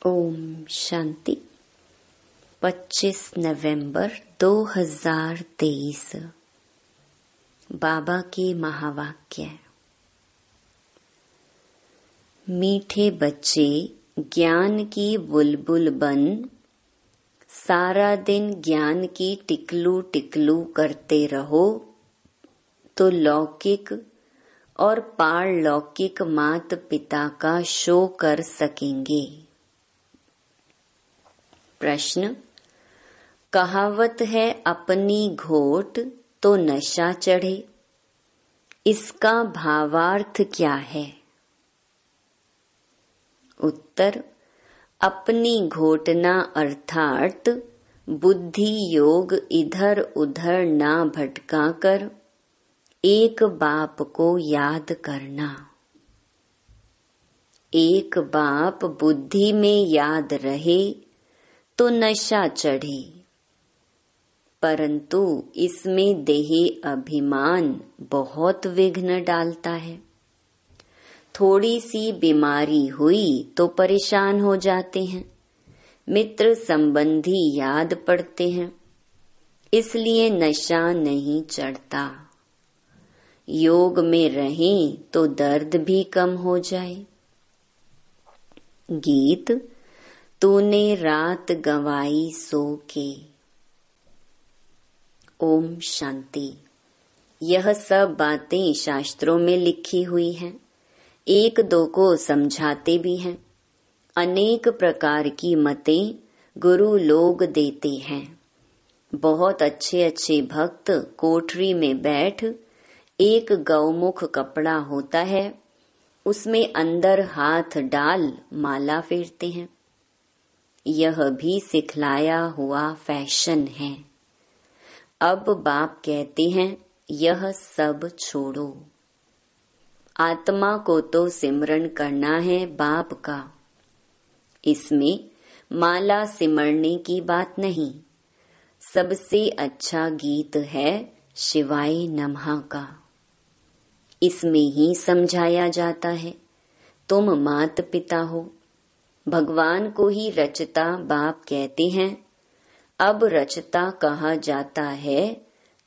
ओम शांति। 25 नवंबर 2023। बाबा के महावाक्य। मीठे बच्चे ज्ञान की बुलबुल बन, सारा दिन ज्ञान की टिकलू टिकलू करते रहो तो लौकिक और पारलौकिक मात पिता का शो कर सकेंगे। प्रश्न। कहावत है अपनी घोट तो नशा चढ़े, इसका भावार्थ क्या है? उत्तर। अपनी घोटना अर्थात बुद्धि योग इधर उधर ना भटका कर एक बाप को याद करना। एक बाप बुद्धि में याद रहे तो नशा चढ़े, परंतु इसमें देही अभिमान बहुत विघ्न डालता है। थोड़ी सी बीमारी हुई तो परेशान हो जाते हैं, मित्र संबंधी याद पड़ते हैं, इसलिए नशा नहीं चढ़ता। योग में रहें तो दर्द भी कम हो जाए। गीत। तूने रात गंवाई सो के। ओम शांति। यह सब बातें शास्त्रों में लिखी हुई हैं, एक दो को समझाते भी हैं। अनेक प्रकार की मतें गुरु लोग देते हैं। बहुत अच्छे अच्छे भक्त कोठरी में बैठ, एक गौमुख कपड़ा होता है, उसमें अंदर हाथ डाल माला फेरते हैं। यह भी सिखलाया हुआ फैशन है। अब बाप कहते हैं यह सब छोड़ो। आत्मा को तो सिमरन करना है बाप का। इसमें माला सिमरने की बात नहीं। सबसे अच्छा गीत है शिवाय नमः का। इसमें ही समझाया जाता है तुम मात पिता हो। भगवान को ही रचता बाप कहते हैं। अब रचता कहा जाता है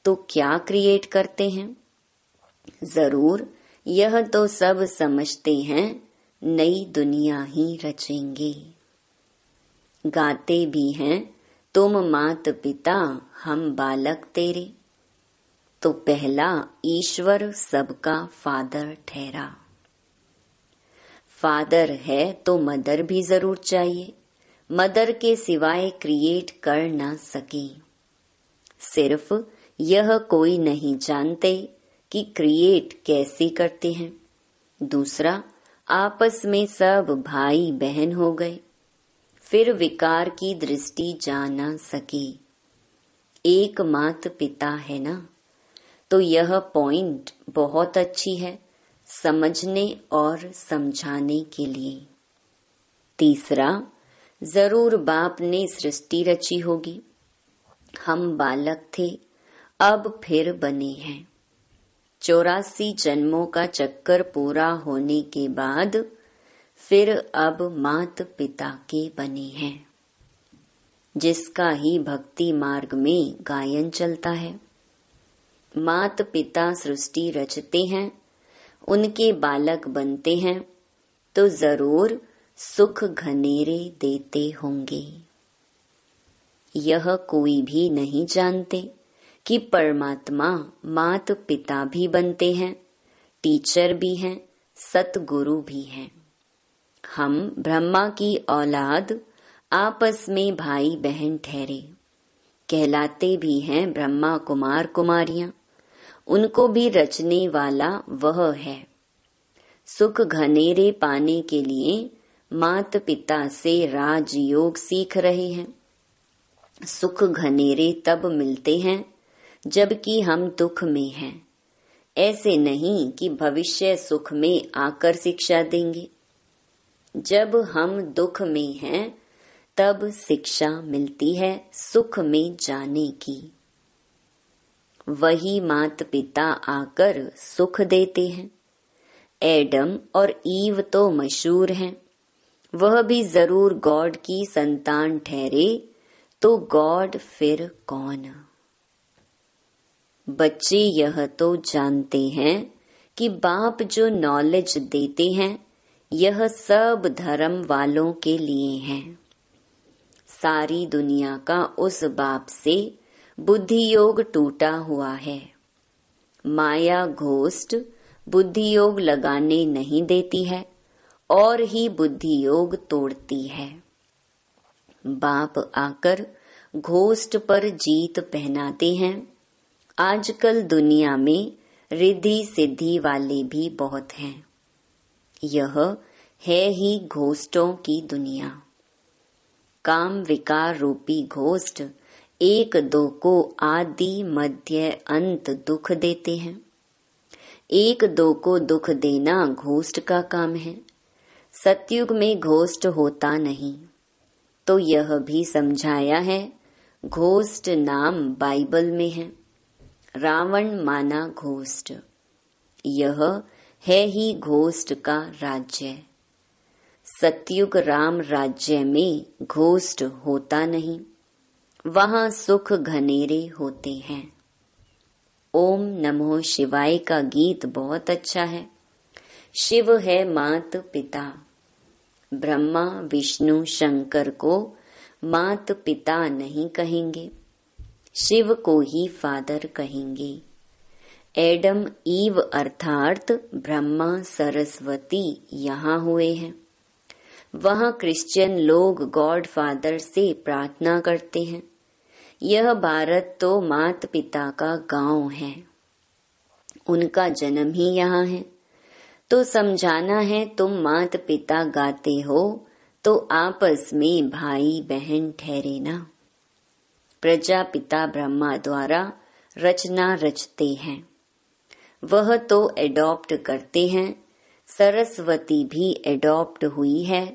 तो क्या क्रिएट करते हैं? जरूर यह तो सब समझते हैं, नई दुनिया ही रचेंगे। गाते भी हैं तुम मात पिता हम बालक तेरे, तो पहला ईश्वर सबका फादर ठहरा। फादर है तो मदर भी जरूर चाहिए। मदर के सिवाय क्रिएट कर ना सके। सिर्फ यह कोई नहीं जानते कि क्रिएट कैसे करते हैं। दूसरा, आपस में सब भाई बहन हो गए, फिर विकार की दृष्टि जा ना सकी। एक मात पिता है ना, तो यह पॉइंट बहुत अच्छी है समझने और समझाने के लिए। तीसरा, जरूर बाप ने सृष्टि रची होगी। हम बालक थे, अब फिर बने हैं। 84 जन्मों का चक्कर पूरा होने के बाद फिर अब मात पिता के बने हैं। जिसका ही भक्ति मार्ग में गायन चलता है। मात पिता सृष्टि रचते हैं, उनके बालक बनते हैं, तो जरूर सुख घनेरे देते होंगे। यह कोई भी नहीं जानते कि परमात्मा मात पिता भी बनते हैं, टीचर भी हैं, सतगुरु भी हैं। हम ब्रह्मा की औलाद आपस में भाई बहन ठहरे, कहलाते भी हैं ब्रह्मा कुमार कुमारियां। उनको भी रचने वाला वह है। सुख घनेरे पाने के लिए मात पिता से राजयोग सीख रहे हैं। सुख घनेरे तब मिलते हैं जबकि हम दुख में हैं। ऐसे नहीं कि भविष्य सुख में आकर शिक्षा देंगे। जब हम दुख में हैं तब शिक्षा मिलती है सुख में जाने की। वही मात पिता आकर सुख देते हैं। एडम और ईव तो मशहूर हैं। वह भी जरूर गॉड की संतान ठहरे, तो गॉड फिर कौन। बच्चे यह तो जानते हैं कि बाप जो नॉलेज देते हैं यह सब धर्म वालों के लिए है। सारी दुनिया का उस बाप से बुद्धि योग टूटा हुआ है। माया घोस्ट बुद्धि योग लगाने नहीं देती है और ही बुद्धि योग तोड़ती है। बाप आकर घोस्ट पर जीत पहनाते हैं। आजकल दुनिया में रिद्धि सिद्धि वाले भी बहुत हैं। यह है ही घोस्टों की दुनिया। काम विकार रूपी घोस्ट एक दो को आदि मध्य अंत दुख देते हैं। एक दो को दुख देना घोस्ट का काम है। सतयुग में घोस्ट होता नहीं। तो यह भी समझाया है, घोस्ट नाम बाइबल में है। रावण माना घोस्ट। यह है ही घोस्ट का राज्य। सतयुग राम राज्य में घोस्ट होता नहीं। वहाँ सुख घनेरे होते हैं। ओम नमो शिवाय का गीत बहुत अच्छा है। शिव है मात पिता। ब्रह्मा विष्णु शंकर को मात पिता नहीं कहेंगे, शिव को ही फादर कहेंगे। एडम ईव अर्थात ब्रह्मा सरस्वती यहाँ हुए हैं। वहाँ क्रिश्चियन लोग गॉड फादर से प्रार्थना करते हैं। यह भारत तो मात पिता का गांव है। उनका जन्म ही यहाँ है। तो समझाना है, तुम मात पिता गाते हो तो आपस में भाई बहन ठहरे ना। प्रजापिता ब्रह्मा द्वारा रचना रचते हैं, वह तो एडॉप्ट करते हैं। सरस्वती भी एडॉप्ट हुई है।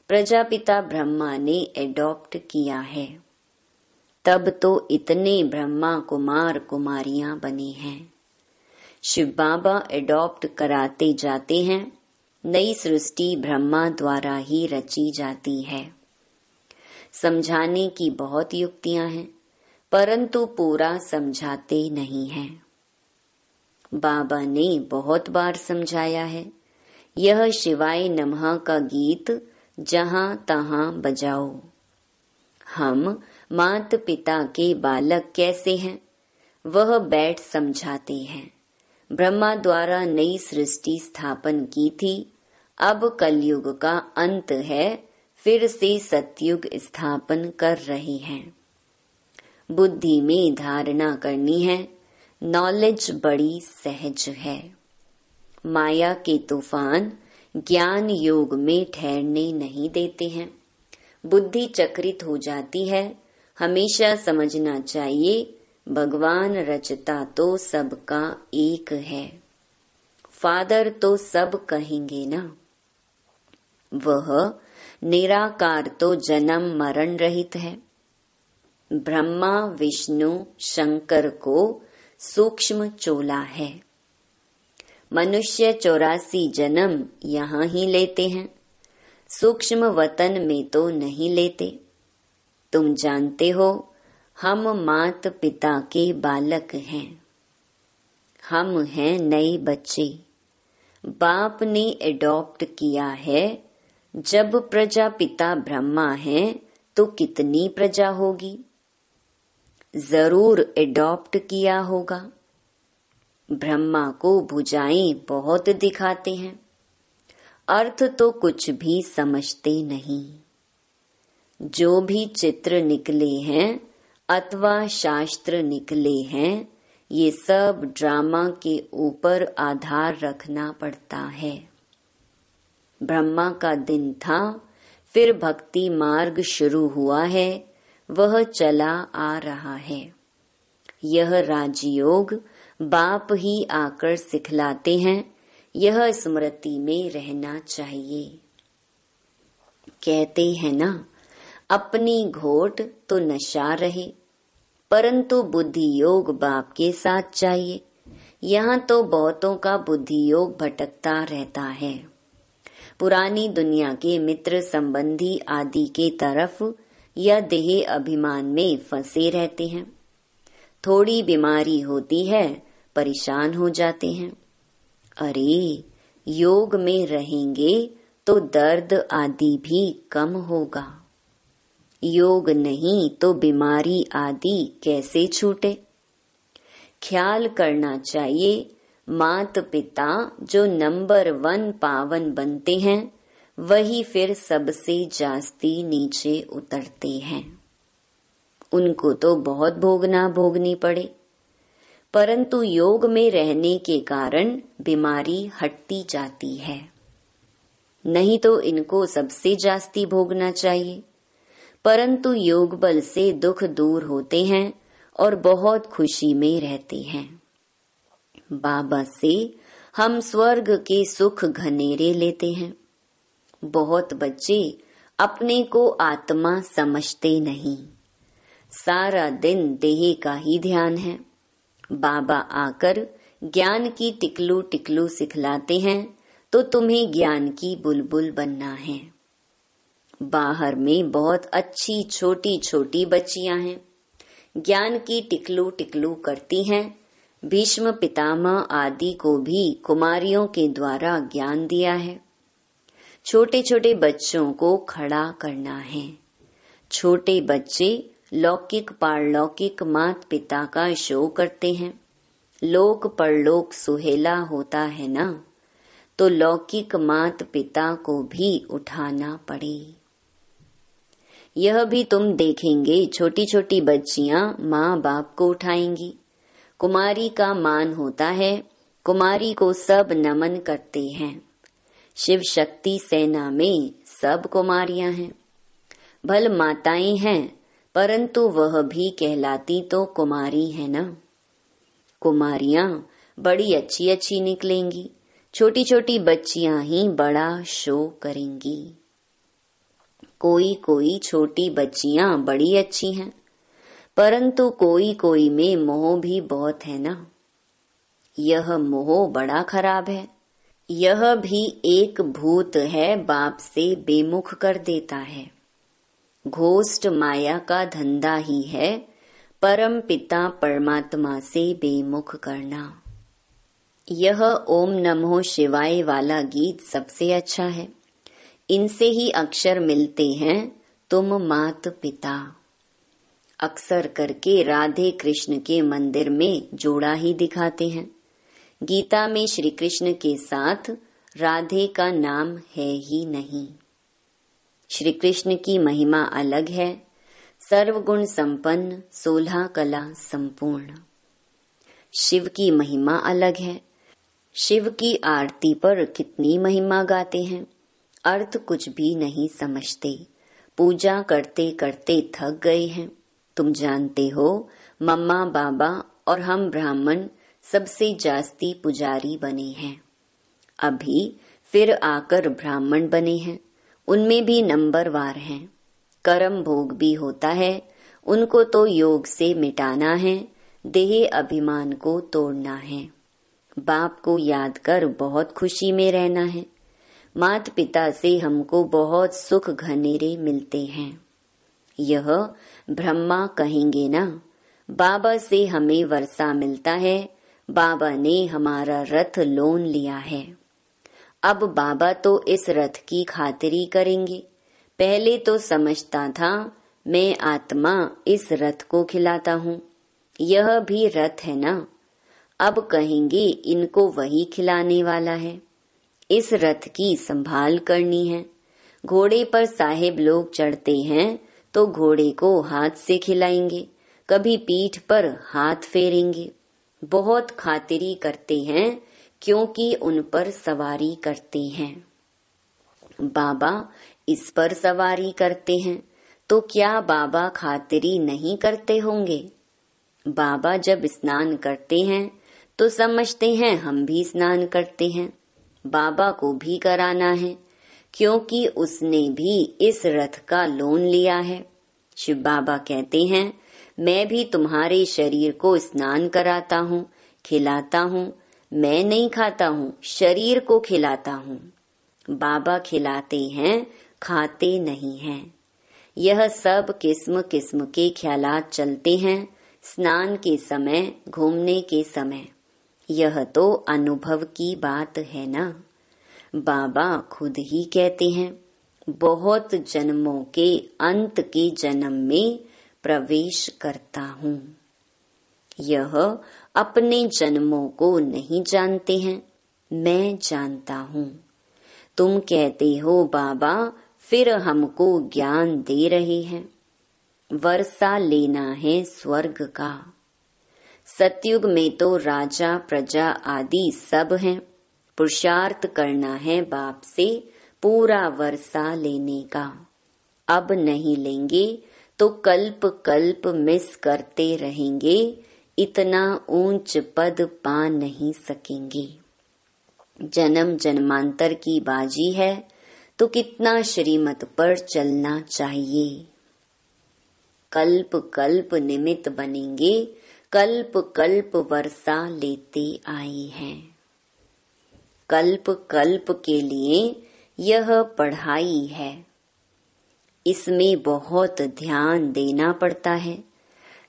प्रजापिता ब्रह्मा ने एडॉप्ट किया है। तब तो इतने ब्रह्मा कुमार कुमारियां बने हैं। शिव बाबा एडॉप्ट कराते जाते हैं। नई सृष्टि ब्रह्मा द्वारा ही रची जाती है। समझाने की बहुत युक्तियां हैं, परंतु पूरा समझाते नहीं हैं। बाबा ने बहुत बार समझाया है। यह शिवाय नमः का गीत जहां तहां बजाओ। हम मात पिता के बालक कैसे हैं, वह बैठ समझाते हैं। ब्रह्मा द्वारा नई सृष्टि स्थापन की थी। अब कलयुग का अंत है, फिर से सतयुग स्थापन कर रहे हैं। बुद्धि में धारणा करनी है। नॉलेज बड़ी सहज है। माया के तूफान ज्ञान योग में ठहरने नहीं देते हैं। बुद्धि चक्रित हो जाती है। हमेशा समझना चाहिए, भगवान रचता तो सबका एक है। फादर तो सब कहेंगे ना। वह निराकार तो जन्म मरण रहित है। ब्रह्मा विष्णु शंकर को सूक्ष्म चोला है। मनुष्य 84 जन्म यहाँ ही लेते हैं। सूक्ष्म वतन में तो नहीं लेते। तुम जानते हो, हम मात पिता के बालक हैं। हम हैं नए बच्चे। बाप ने एडॉप्ट किया है। जब प्रजापिता ब्रह्मा है तो कितनी प्रजा होगी। जरूर एडॉप्ट किया होगा। ब्रह्मा को भुजाएं बहुत दिखाते हैं, अर्थ तो कुछ भी समझते नहीं। जो भी चित्र निकले हैं अथवा शास्त्र निकले हैं, ये सब ड्रामा के ऊपर आधार रखना पड़ता है। ब्रह्मा का दिन था, फिर भक्ति मार्ग शुरू हुआ है, वह चला आ रहा है। यह राजयोग बाप ही आकर सिखलाते हैं। यह स्मृति में रहना चाहिए। कहते हैं ना, अपनी घोट तो नशा रहे, परंतु बुद्धि योग बाप के साथ चाहिए। यहाँ तो बहुतों का बुद्धि योग भटकता रहता है। पुरानी दुनिया के मित्र संबंधी आदि के तरफ या देह अभिमान में फंसे रहते हैं। थोड़ी बीमारी होती है, परेशान हो जाते हैं। अरे, योग में रहेंगे तो दर्द आदि भी कम होगा। योग नहीं तो बीमारी आदि कैसे छूटे। ख्याल करना चाहिए, माता पिता जो नंबर 1 पावन बनते हैं वही फिर सबसे जास्ती नीचे उतरते हैं। उनको तो बहुत भोगनी पड़े, परंतु योग में रहने के कारण बीमारी हटती जाती है। नहीं तो इनको सबसे जास्ती भोगना चाहिए, परंतु योग बल से दुख दूर होते हैं और बहुत खुशी में रहते हैं। बाबा से हम स्वर्ग के सुख घनेरे लेते हैं। बहुत बच्चे अपने को आत्मा समझते नहीं, सारा दिन देह का ही ध्यान है। बाबा आकर ज्ञान की टिकलू टिकलू सिखलाते हैं तो तुम्हें ज्ञान की बुलबुल बनना है। बाहर में बहुत अच्छी छोटी छोटी बच्चियां हैं, ज्ञान की टिकलू टिकलू करती हैं। भीष्म पितामह आदि को भी कुमारियों के द्वारा ज्ञान दिया है। छोटे छोटे बच्चों को खड़ा करना है। छोटे बच्चे लौकिक पारलौकिक मात पिता का शो करते हैं। लोक परलोक सुहेला होता है ना, तो लौकिक मात पिता को भी उठाना पड़े। यह भी तुम देखेंगे, छोटी छोटी बच्चियां माँ बाप को उठाएंगी। कुमारी का मान होता है, कुमारी को सब नमन करते हैं। शिव शक्ति सेना में सब कुमारियां हैं। भल माताएं हैं, परंतु वह भी कहलाती तो कुमारी है ना। कुमारियां बड़ी अच्छी अच्छी निकलेंगी, छोटी छोटी बच्चियां ही बड़ा शो करेंगी। कोई कोई छोटी बच्चियां बड़ी अच्छी हैं, परंतु कोई कोई में मोह भी बहुत है ना। यह मोह बड़ा खराब है। यह भी एक भूत है, बाप से बेमुख कर देता है। घोष्ट माया का धंधा ही है परम पिता परमात्मा से बेमुख करना। यह ओम नमो शिवाय वाला गीत सबसे अच्छा है। इनसे ही अक्षर मिलते हैं तुम मात पिता। अक्सर करके राधे कृष्ण के मंदिर में जोड़ा ही दिखाते हैं। गीता में श्री कृष्ण के साथ राधे का नाम है ही नहीं। श्री कृष्ण की महिमा अलग है, सर्वगुण संपन्न 16 कला संपूर्ण। शिव की महिमा अलग है। शिव की आरती पर कितनी महिमा गाते हैं, अर्थ कुछ भी नहीं समझते। पूजा करते करते थक गए हैं। तुम जानते हो, मम्मा बाबा और हम ब्राह्मण सबसे जास्ती पुजारी बने हैं। अभी फिर आकर ब्राह्मण बने हैं, उनमें भी नंबरवार हैं। कर्म भोग भी होता है, उनको तो योग से मिटाना है, देह अभिमान को तोड़ना है। बाप को याद कर बहुत खुशी में रहना है। माता पिता से हमको बहुत सुख घनेरे मिलते हैं। यह ब्रह्मा कहेंगे ना, बाबा से हमें वर्षा मिलता है, बाबा ने हमारा रथ लोन लिया है। अब बाबा तो इस रथ की खातिरी करेंगे। पहले तो समझता था मैं आत्मा इस रथ को खिलाता हूँ, यह भी रथ है ना। अब कहेंगे इनको वही खिलाने वाला है। इस रथ की संभाल करनी है। घोड़े पर साहेब लोग चढ़ते हैं तो घोड़े को हाथ से खिलाएंगे, कभी पीठ पर हाथ फेरेंगे। बहुत खातिरी करते हैं क्योंकि उन पर सवारी करते हैं। बाबा इस पर सवारी करते हैं तो क्या बाबा खातिरी नहीं करते होंगे? बाबा जब स्नान करते हैं तो समझते हैं हम भी स्नान करते हैं। बाबा को भी कराना है क्योंकि उसने भी इस रथ का लोन लिया है। शिव बाबा कहते हैं मैं भी तुम्हारे शरीर को स्नान कराता हूँ, खिलाता हूँ। मैं नहीं खाता हूँ, शरीर को खिलाता हूँ। बाबा खिलाते हैं, खाते नहीं हैं। यह सब किस्म किस्म के ख्यालात चलते हैं, स्नान के समय, घूमने के समय। यह तो अनुभव की बात है ना। बाबा खुद ही कहते हैं, बहुत जन्मों के अंत के जन्म में प्रवेश करता हूँ। यह अपने जन्मों को नहीं जानते हैं, मैं जानता हूँ। तुम कहते हो बाबा, फिर हमको ज्ञान दे रहे हैं। वर्षा लेना है स्वर्ग का। सतयुग में तो राजा प्रजा आदि सब हैं। पुरुषार्थ करना है बाप से पूरा वर्षा लेने का। अब नहीं लेंगे तो कल्प कल्प मिस करते रहेंगे, इतना ऊंच पद पा नहीं सकेंगे। जन्म जन्मांतर की बाजी है तो कितना श्रीमत पर चलना चाहिए। कल्प कल्प निमित्त बनेंगे, कल्प कल्प वर्षा लेते आए हैं। कल्प कल्प के लिए यह पढ़ाई है। इसमें बहुत ध्यान देना पड़ता है।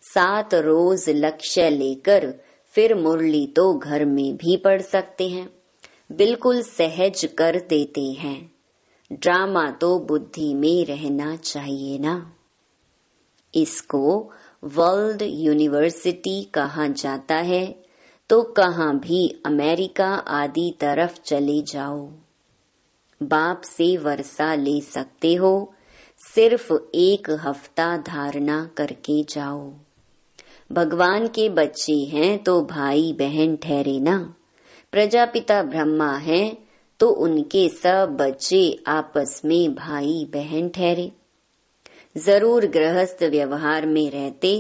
7 रोज लक्ष्य लेकर फिर मुरली तो घर में भी पढ़ सकते हैं, बिल्कुल सहज कर देते हैं। ड्रामा तो बुद्धि में रहना चाहिए ना। इसको वर्ल्ड यूनिवर्सिटी कहा जाता है, तो कहाँ भी अमेरिका आदि तरफ चले जाओ, बाप से वर्षा ले सकते हो। सिर्फ 1 हफ्ता धारणा करके जाओ। भगवान के बच्चे हैं तो भाई बहन ठहरे ना। प्रजापिता ब्रह्मा हैं तो उनके सब बच्चे आपस में भाई बहन ठहरे। जरूर गृहस्थ व्यवहार में रहते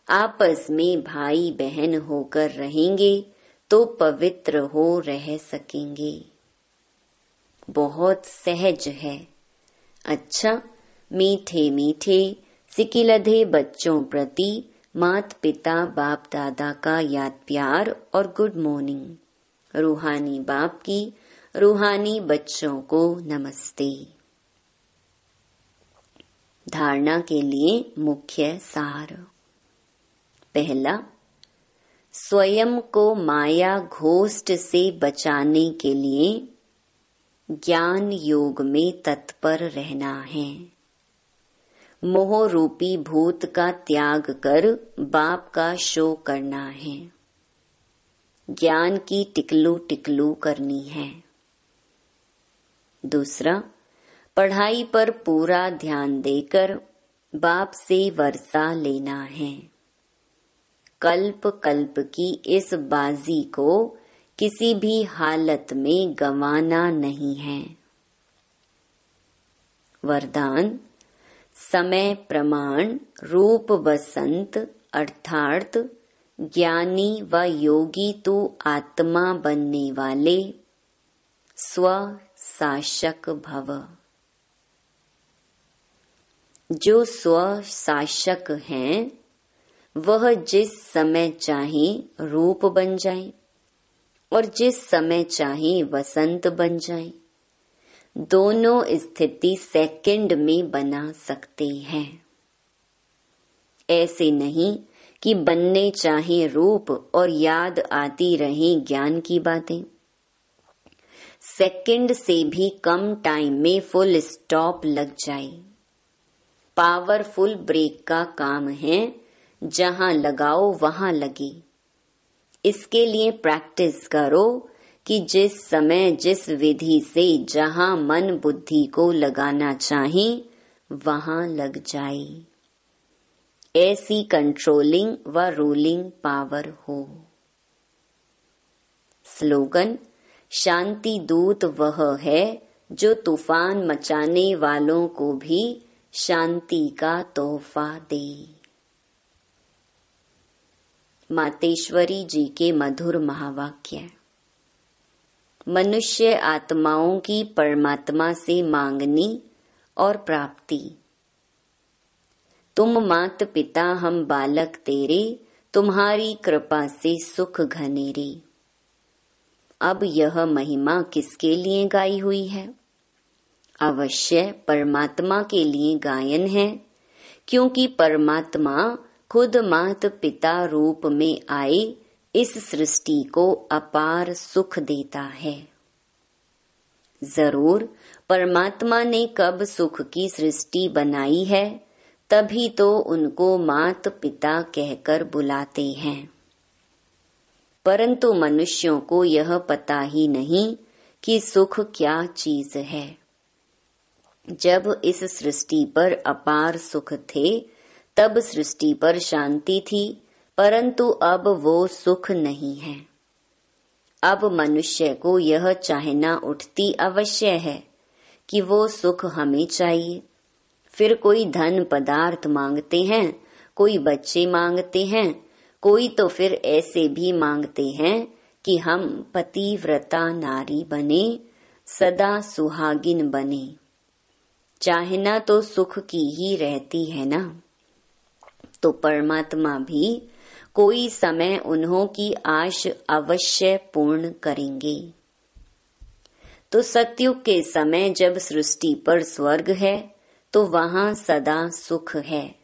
आपस में भाई बहन होकर रहेंगे तो पवित्र हो रह सकेंगे। बहुत सहज है। अच्छा, मीठे मीठे सिकिलधे बच्चों प्रति मात पिता बाप दादा का याद प्यार और गुड मॉर्निंग। रूहानी बाप की रूहानी बच्चों को नमस्ते। धारणा के लिए मुख्य सार। पहला, स्वयं को माया घोष्ट से बचाने के लिए ज्ञान योग में तत्पर रहना है। मोह रूपी भूत का त्याग कर बाप का शो करना है। ज्ञान की टिकलू टिकलू करनी है। दूसरा, पढ़ाई पर पूरा ध्यान देकर बाप से वर्षा लेना है। कल्प कल्प की इस बाजी को किसी भी हालत में गंवाना नहीं है। वरदान, समय प्रमाण रूप वसंत अर्थात ज्ञानी व योगी तो आत्मा बनने वाले स्व शासक भव। जो स्व शासक हैं वह जिस समय चाहे रूप बन जाए और जिस समय चाहे वसंत बन जाए। दोनों स्थिति सेकंड में बना सकते हैं। ऐसे नहीं कि बनने चाहे रूप और याद आती रहे ज्ञान की बातें। सेकंड से भी कम टाइम में फुल स्टॉप लग जाए। पावरफुल ब्रेक का काम है, जहां लगाओ वहां लगे। इसके लिए प्रैक्टिस करो कि जिस समय जिस विधि से जहां मन बुद्धि को लगाना चाहे वहां लग जाए। ऐसी कंट्रोलिंग व रूलिंग पावर हो। स्लोगन, शांति दूत वह है जो तूफान मचाने वालों को भी शांति का तोहफा दे। मातेश्वरी जी के मधुर महावाक्य। मनुष्य आत्माओं की परमात्मा से मांगनी और प्राप्ति। तुम मात पिता हम बालक तेरे, तुम्हारी कृपा से सुख घनेरे। अब यह महिमा किसके लिए गाई हुई है? अवश्य परमात्मा के लिए गायन है, क्योंकि परमात्मा खुद मात पिता रूप में आए इस सृष्टि को अपार सुख देता है। जरूर परमात्मा ने कब सुख की सृष्टि बनाई है, तभी तो उनको मात पिता कहकर बुलाते हैं। परंतु मनुष्यों को यह पता ही नहीं कि सुख क्या चीज है। जब इस सृष्टि पर अपार सुख थे, तब सृष्टि पर शांति थी, परंतु अब वो सुख नहीं है। अब मनुष्य को यह चाहना उठती अवश्य है कि वो सुख हमें चाहिए। फिर कोई धन पदार्थ मांगते हैं, कोई बच्चे मांगते हैं, कोई तो फिर ऐसे भी मांगते हैं कि हम पतिव्रता नारी बने, सदा सुहागिन बने। चाहना तो सुख की ही रहती है ना। तो परमात्मा भी कोई समय उन्हों की आश अवश्य पूर्ण करेंगे। तो सतयुग के समय जब सृष्टि पर स्वर्ग है, तो वहां सदा सुख है,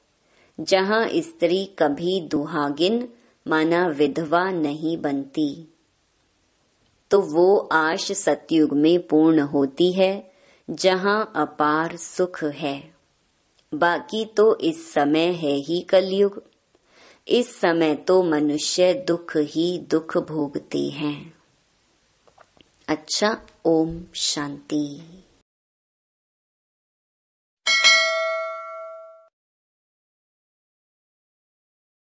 जहां स्त्री कभी दुहागिन माना विधवा नहीं बनती। तो वो आश सतयुग में पूर्ण होती है, जहां अपार सुख है। बाकी तो इस समय है ही कलयुग। इस समय तो मनुष्य दुख ही दुख भोगते हैं। अच्छा, ओम शांति।